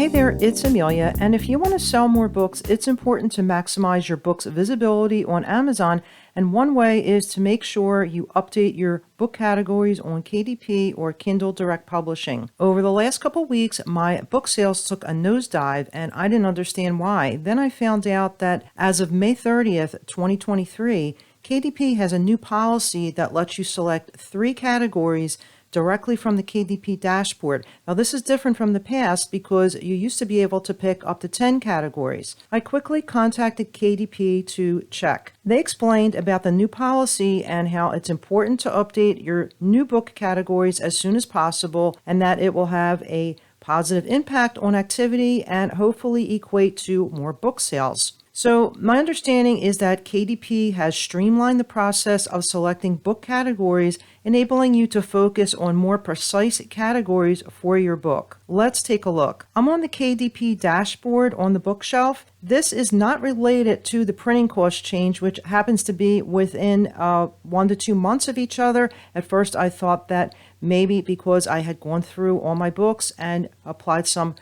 Hey there, it's Amelia, and if you want to sell more books, it's important to maximize your book's visibility on Amazon, and one way is to make sure you update your book categories on KDP or Kindle Direct Publishing. Over the last couple weeks, my book sales took a nosedive, and I didn't understand why. Then I found out that as of May 30th, 2023, KDP has a new policy that lets you select 3 categories directly from the KDP dashboard. Now, this is different from the past because you used to be able to pick up to 10 categories. I quickly contacted KDP to check. They explained about the new policy and how it's important to update your new book categories as soon as possible, and that it will have a positive impact on activity and hopefully equate to more book sales. So my understanding is that KDP has streamlined the process of selecting book categories, enabling you to focus on more precise categories for your book. Let's take a look. I'm on the KDP dashboard on the bookshelf. This is not related to the printing cost change, which happens to be within 1 to 2 months of each other. At first, I thought that maybe because I had gone through all my books and applied some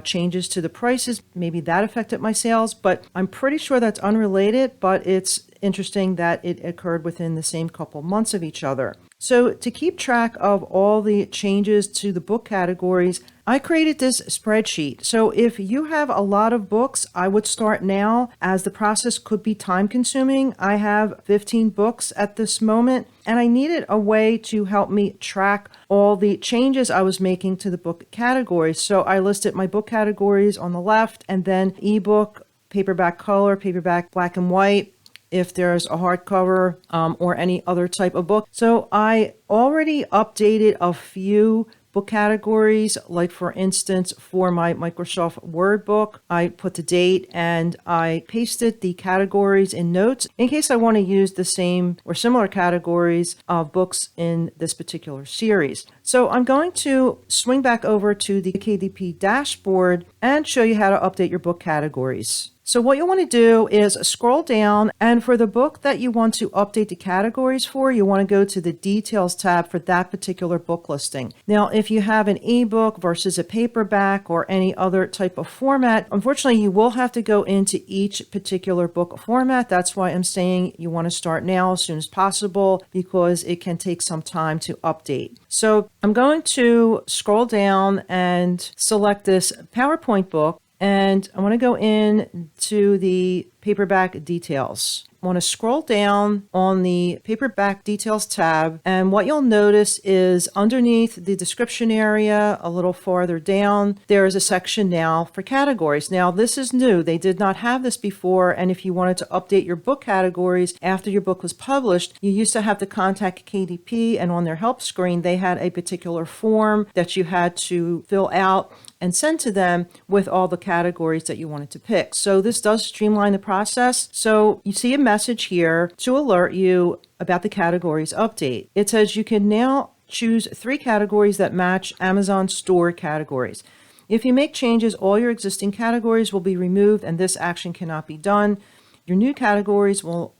changes to the prices, maybe that affected my sales, but I'm pretty sure that's unrelated, but it's interesting that it occurred within the same couple months of each other. So to keep track of all the changes to the book categories, I created this spreadsheet. So if you have a lot of books, I would start now, as the process could be time consuming. I have 15 books at this moment, and I needed a way to help me track all the changes I was making to the book categories. So I listed my book categories on the left, and then ebook, paperback color, paperback black and white, if there's a hardcover or any other type of book. So I already updated a few book categories, like for instance, for my Microsoft Word book, I put the date and I pasted the categories in notes in case I want to use the same or similar categories of books in this particular series. So I'm going to swing back over to the KDP dashboard and show you how to update your book categories. So what you want to do is scroll down, and for the book that you want to update the categories for, you want to go to the Details tab for that particular book listing. Now, if you have an ebook versus a paperback or any other type of format, unfortunately, you will have to go into each particular book format. That's why I'm saying you want to start now as soon as possible, because it can take some time to update. So I'm going to scroll down and select this PowerPoint book. And I want to go in to the paperback details. I want to scroll down on the paperback details tab, and what you'll notice is underneath the description area, a little farther down, there is a section now for categories. Now, this is new. They did not have this before, and if you wanted to update your book categories after your book was published, you used to have to contact KDP, and on their help screen, they had a particular form that you had to fill out and send to them with all the categories that you wanted to pick. So this does streamline the process. So you see a message here to alert you about the categories update. It says you can now choose 3 categories that match Amazon store categories. If you make changes, all your existing categories will be removed, and this action cannot be done. Your new categories will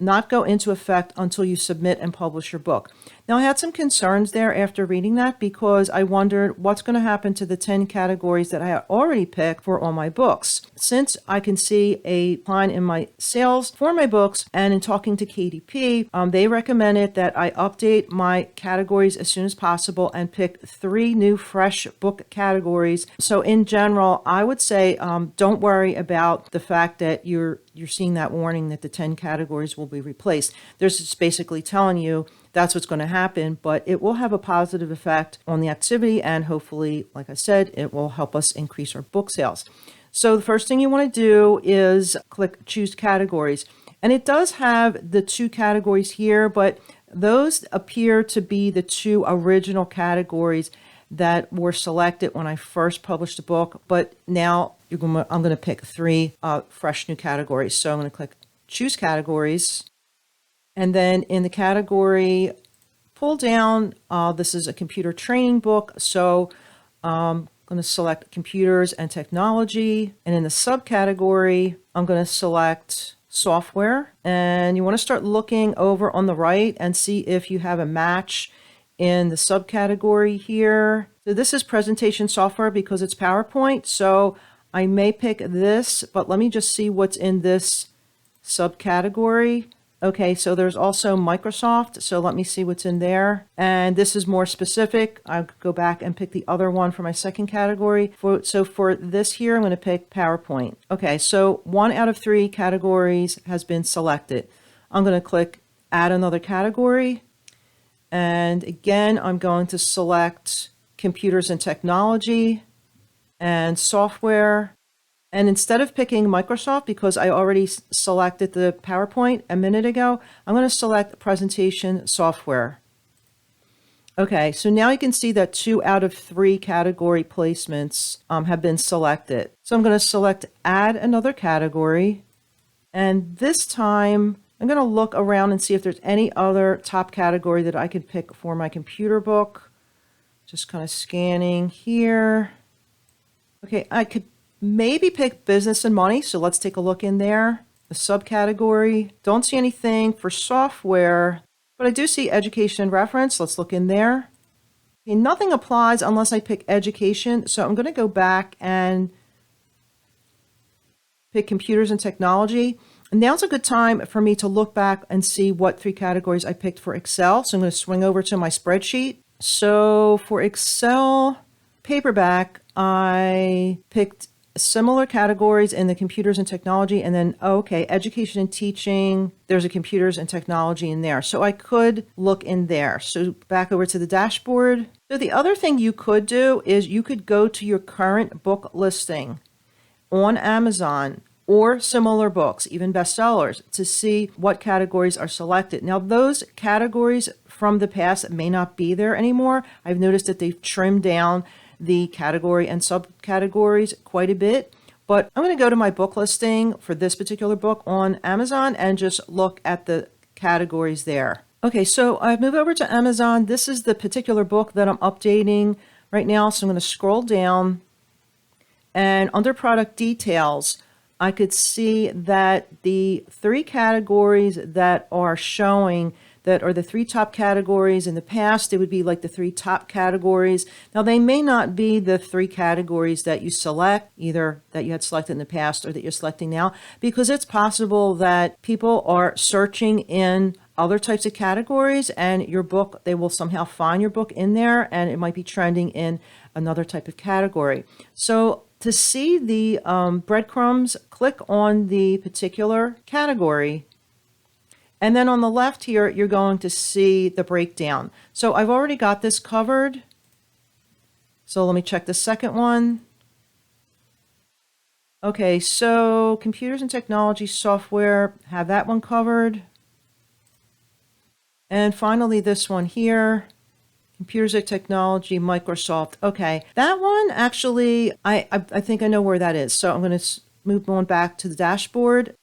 not go into effect until you submit and publish your book. Now, I had some concerns there after reading that, because I wondered what's going to happen to the 10 categories that I had already picked for all my books. Since I can see a decline in my sales for my books, and in talking to KDP, they recommended that I update my categories as soon as possible and pick 3 new fresh book categories. So in general, I would say don't worry about the fact that you're seeing that warning that the 10 categories will be replaced. They're just basically telling you that's what's going to happen, but it will have a positive effect on the activity, and hopefully, like I said, it will help us increase our book sales. So the first thing you want to do is click Choose Categories. And it does have the 2 categories here, but those appear to be the 2 original categories that were selected when I first published the book, but now I'm going to pick 3 fresh new categories. So I'm going to click Choose Categories. And then in the category pull down, this is a computer training book. So I'm going to select computers and technology. And in the subcategory, I'm going to select software. And you want to start looking over on the right and see if you have a match in the subcategory here. So this is presentation software because it's PowerPoint. So I may pick this, but let me just see what's in this subcategory. Okay, so there's also Microsoft. So let me see what's in there. And this is more specific. I'll go back and pick the other one for my second category. So for this here, I'm going to pick PowerPoint. Okay, so 1 out of 3 categories has been selected. I'm going to click Add another category. And again, I'm going to select Computers and Technology and Software. And instead of picking Microsoft, because I already selected the PowerPoint a minute ago, I'm going to select Presentation Software. Okay, so now you can see that 2 out of 3 category placements have been selected. So I'm going to select Add another category. And this time, I'm going to look around and see if there's any other top category that I could pick for my computer book. Just kind of scanning here. Okay, I could maybe pick business and money. So let's take a look in there. The subcategory. Don't see anything for software, but I do see education and reference. Let's look in there. Okay, nothing applies unless I pick education. So I'm going to go back and pick computers and technology. And now's a good time for me to look back and see what 3 categories I picked for Excel. So I'm going to swing over to my spreadsheet. So for Excel paperback, I picked similar categories in the computers and technology, and then, okay, education and teaching, there's a computers and technology in there. So I could look in there. So back over to the dashboard. So the other thing you could do is you could go to your current book listing on Amazon or similar books, even bestsellers, to see what categories are selected. Now, those categories from the past may not be there anymore. I've noticed that they've trimmed down the category and subcategories quite a bit. But I'm going to go to my book listing for this particular book on Amazon and just look at the categories there. Okay, so I've moved over to Amazon. This is the particular book that I'm updating right now. So I'm going to scroll down, and under product details, I could see that the 3 categories that are showing that are the 3 top categories. In the past, it would be like the 3 top categories. Now, they may not be the 3 categories that you select, either that you had selected in the past or that you're selecting now, because it's possible that people are searching in other types of categories, and your book, they will somehow find your book in there, and it might be trending in another type of category. So to see the breadcrumbs, click on the particular category. And then on the left here, you're going to see the breakdown. So I've already got this covered. So let me check the second one. Okay, so computers and technology software, have that one covered. And finally, this one here. Computers and Technology, Microsoft. Okay, that one actually, I think I know where that is. So I'm going to move on back to the dashboard.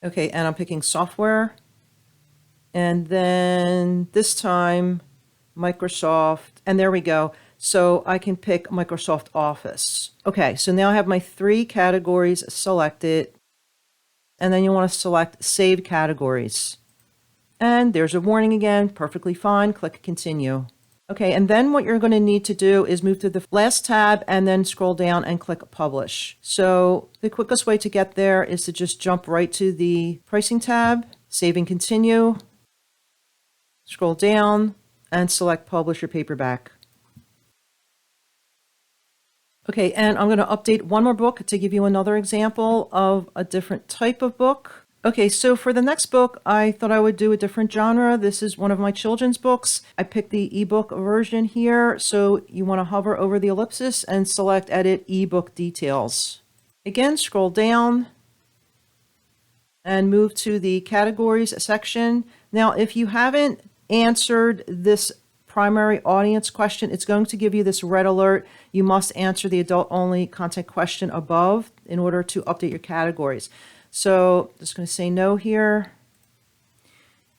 Okay, and I'm picking software. And then this time, Microsoft. And there we go. So I can pick Microsoft Office. Okay, so now I have my 3 categories selected. And then you want to select Save Categories. And there's a warning again, perfectly fine. Click Continue. Okay, and then what you're going to need to do is move to the last tab and then scroll down and click Publish. So the quickest way to get there is to just jump right to the Pricing tab, Save and Continue, scroll down, and select Publish Your Paperback. Okay, and I'm going to update one more book to give you another example of a different type of book. Okay, so for the next book, I thought I would do a different genre. This is one of my children's books. I picked the ebook version here. So you want to hover over the ellipsis and select Edit eBook Details. Again, scroll down and move to the Categories section. Now, if you haven't answered this primary audience question, it's going to give you this red alert. You must answer the adult-only content question above in order to update your categories. So just going to say no here,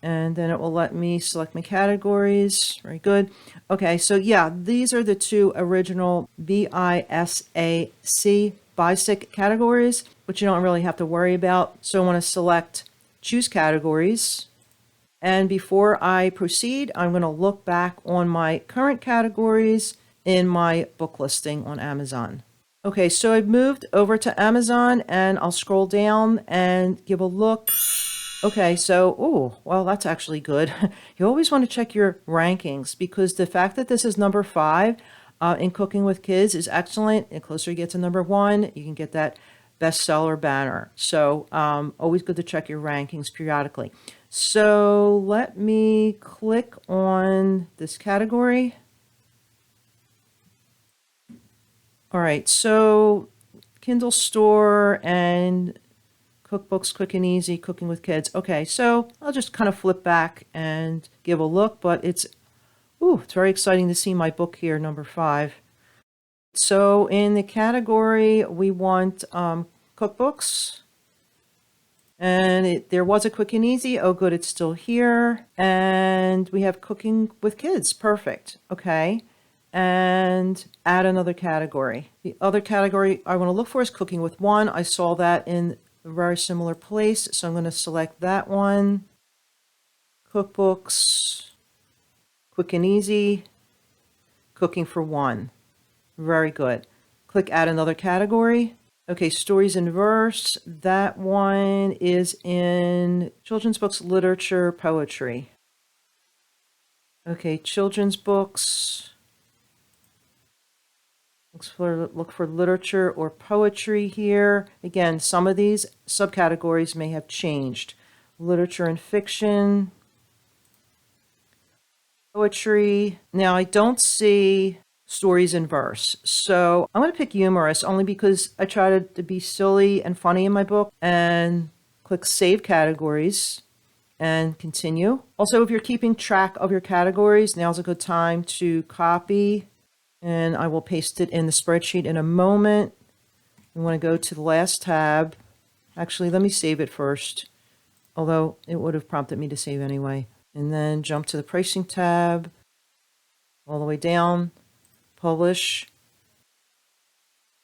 and then it will let me select my categories. Very good. Okay, so yeah, these are the 2 original BISAC categories, which you don't really have to worry about. So I want to select Choose Categories, And before I proceed, I'm going to look back on my current categories in my book listing on Amazon. Okay, so I've moved over to Amazon and I'll scroll down and give a look. Okay, so, oh, well, that's actually good. You always want to check your rankings because the fact that this is number 5 in Cooking with Kids is excellent. The closer you get to number 1, you can get that bestseller banner. So always good to check your rankings periodically. So let me click on this category. All right, so Kindle Store and cookbooks, quick and easy, cooking with kids. Okay, so I'll just kind of flip back and give a look, but it's very exciting to see my book here, number 5. So in the category, we want cookbooks. And there was a quick and easy. Oh, good, it's still here. And we have cooking with kids. Perfect. Okay. And add another category. The other category I want to look for is cooking with one. I saw that in a very similar place. So I'm going to select that one. Cookbooks, quick and easy, cooking for one. Very good. Click add another category. Okay, stories in verse. That one is in children's books, literature, poetry. Okay, children's books. Look for literature or poetry here. Again, some of these subcategories may have changed. Literature and fiction. Poetry. Now, I don't see stories in verse. So I'm going to pick humorous only because I try to be silly and funny in my book, and click save categories and continue. Also, if you're keeping track of your categories, now's a good time to copy, and I will paste it in the spreadsheet in a moment. We want to go to the last tab. Actually, let me save it first, although it would have prompted me to save anyway. And then jump to the pricing tab, all the way down. Publish.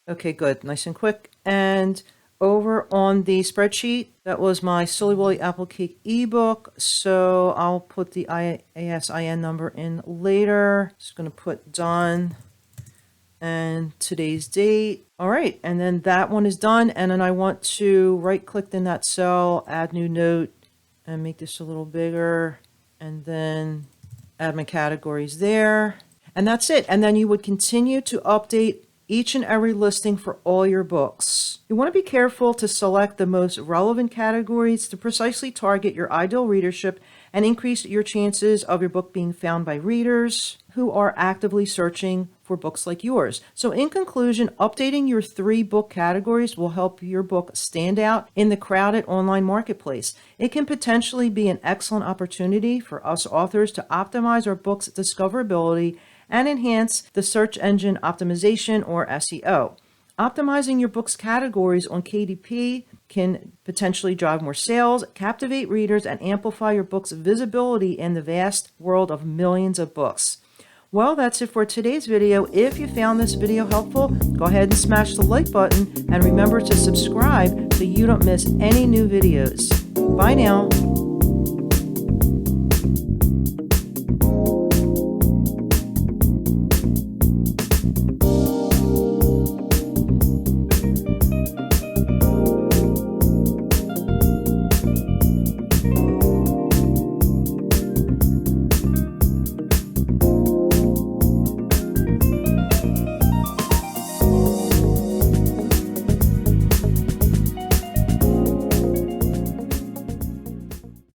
Okay, good. Nice and quick. And over on the spreadsheet, that was my Silly Willy Apple Cake ebook. So I'll put the ISIN number in later. Just going to put done and today's date. All right. And then that one is done. And then I want to right click in that cell, add new note, and make this a little bigger. And then add my categories there. And that's it. And then you would continue to update each and every listing for all your books. You want to be careful to select the most relevant categories to precisely target your ideal readership and increase your chances of your book being found by readers who are actively searching for books like yours. So in conclusion, updating your 3 book categories will help your book stand out in the crowded online marketplace. It can potentially be an excellent opportunity for us authors to optimize our book's discoverability and enhance the search engine optimization, or SEO. Optimizing your book's categories on KDP can potentially drive more sales, captivate readers, and amplify your book's visibility in the vast world of millions of books. Well, that's it for today's video. If you found this video helpful, go ahead and smash the like button and remember to subscribe so you don't miss any new videos. Bye now.